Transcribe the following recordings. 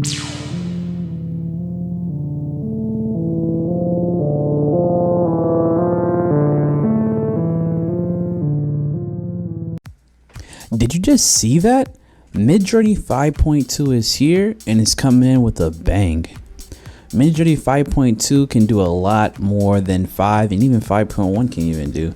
Did you just see that? Midjourney 5.2 is here and it's coming in with a bang. Midjourney 5.2 can do a lot more than 5 and even 5.1 can even do.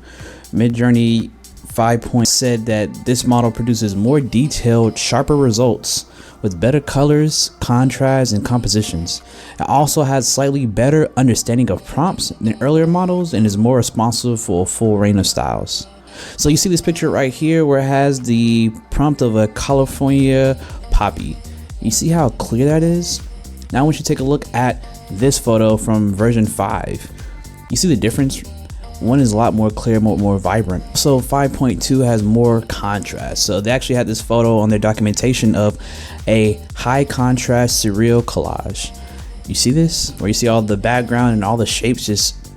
Midjourney 5. Said that this model produces more detailed, sharper results with better colors, contrast, and compositions. It also has slightly better understanding of prompts than earlier models and is more responsive for a full range of styles. So you see this picture right here where it has the prompt of a California poppy. You see how clear that is? Now I want you to take a look at this photo from version 5. You see the difference? One is a lot more clear, more vibrant. So 5.2 has more contrast. So they actually had this photo on their documentation of a high contrast surreal collage. You see this? Where you see all the background and all the shapes just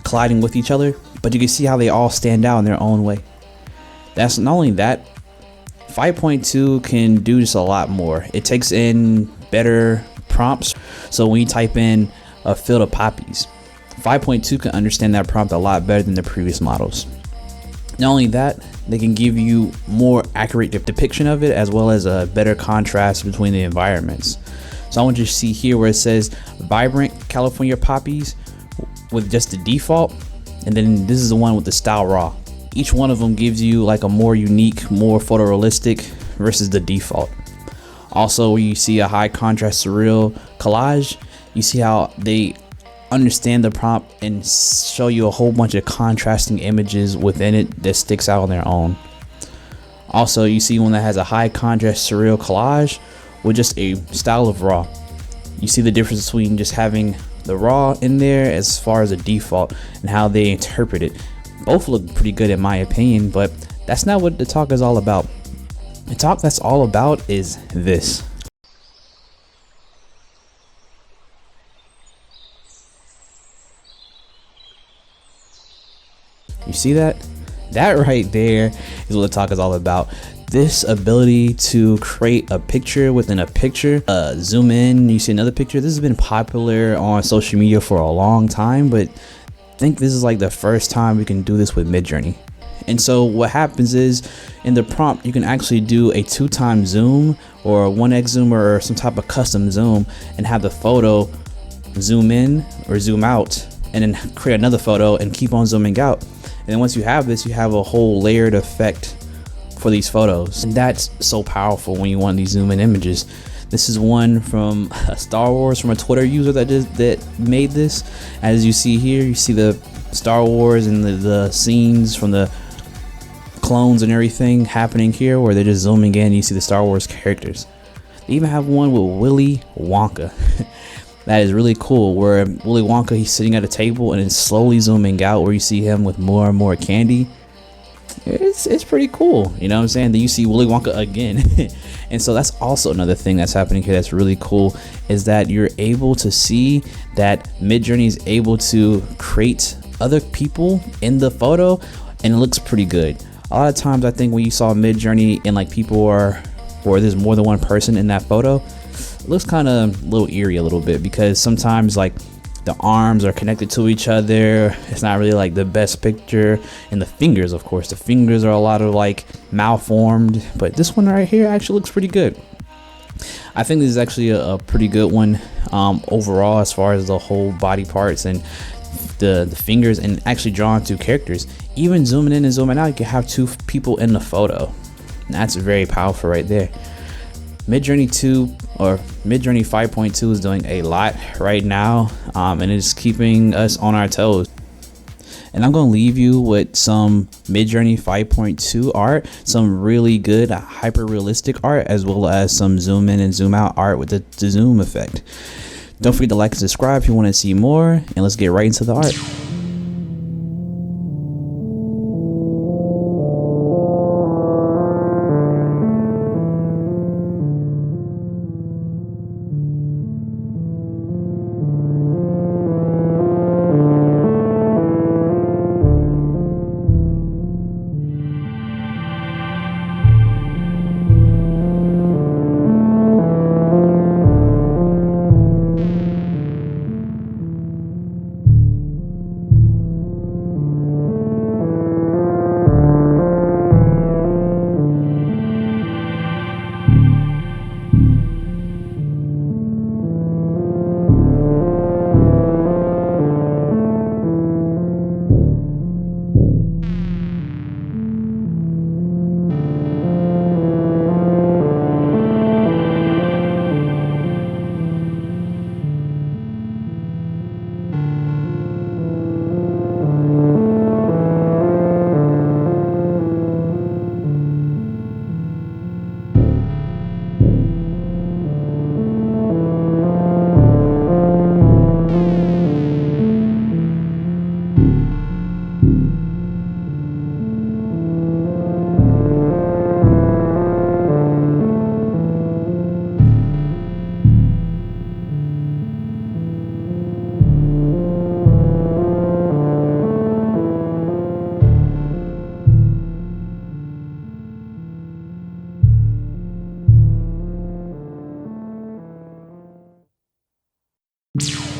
colliding with each other, but you can see how they all stand out in their own way. That's not only that, 5.2 can do just a lot more. It takes in better prompts. So when you type in a field of poppies, 5.2 can understand that prompt a lot better than the previous models. Not only that, they can give you more accurate depiction of it, as well as a better contrast between the environments. So I want you to see here where it says vibrant California poppies with just the default, and then this is the one with the style raw. Each one of them gives you like a more unique, more photorealistic versus the default. Also, where you see a high contrast surreal collage, you see how they understand the prompt and show you a whole bunch of contrasting images within it that sticks out on their own. Also, you see one that has a high contrast surreal collage with just a style of raw. You see the difference between just having the raw in there as far as a default and how they interpret it. Both look pretty good in my opinion, but that's not what the talk is all about. The talk that's all about is this. You see that? That right there is what the talk is all about. This ability to create a picture within a picture, zoom in, you see another picture. This has been popular on social media for a long time, but I think this is like the first time we can do this with Midjourney. And so what happens is in the prompt, you can actually do a 2x zoom or a 1x zoom or some type of custom zoom and have the photo zoom in or zoom out and then create another photo and keep on zooming out. And then once you have this, you have a whole layered effect for these photos. And that's so powerful when you want these zoom in images. This is one from Star Wars, from a Twitter user that made this. As you see here, you see the Star Wars and the scenes from the clones and everything happening here where they're just zooming in. You see the Star Wars characters. They even have one with Willy Wonka. That is really cool, where Willy Wonka, he's sitting at a table and it's slowly zooming out where you see him with more and more candy. It's pretty cool, you know what I'm saying? Then you see Willy Wonka again. And so that's also another thing that's happening here that's really cool, is that you're able to see that Midjourney is able to create other people in the photo and it looks pretty good. A lot of times I think when you saw Midjourney and like people are, or there's more than one person in that photo, it looks kind of a little eerie a little bit, because sometimes like the arms are connected to each other. It's not really like the best picture. And the fingers, of course, the fingers are a lot of like malformed, but this one right here actually looks pretty good. I think this is actually a pretty good one overall, as far as the whole body parts and the fingers, and actually drawing two characters. Even zooming in and zooming out, you can have two people in the photo. And that's very powerful right there. Midjourney 2 or Midjourney 5.2 is doing a lot right now, and it's keeping us on our toes. And I'm going to leave you with some Midjourney 5.2 art, some really good hyper realistic art, as well as some zoom in and zoom out art with the zoom effect. Don't forget to like and subscribe if you want to see more, and let's get right into the art. you.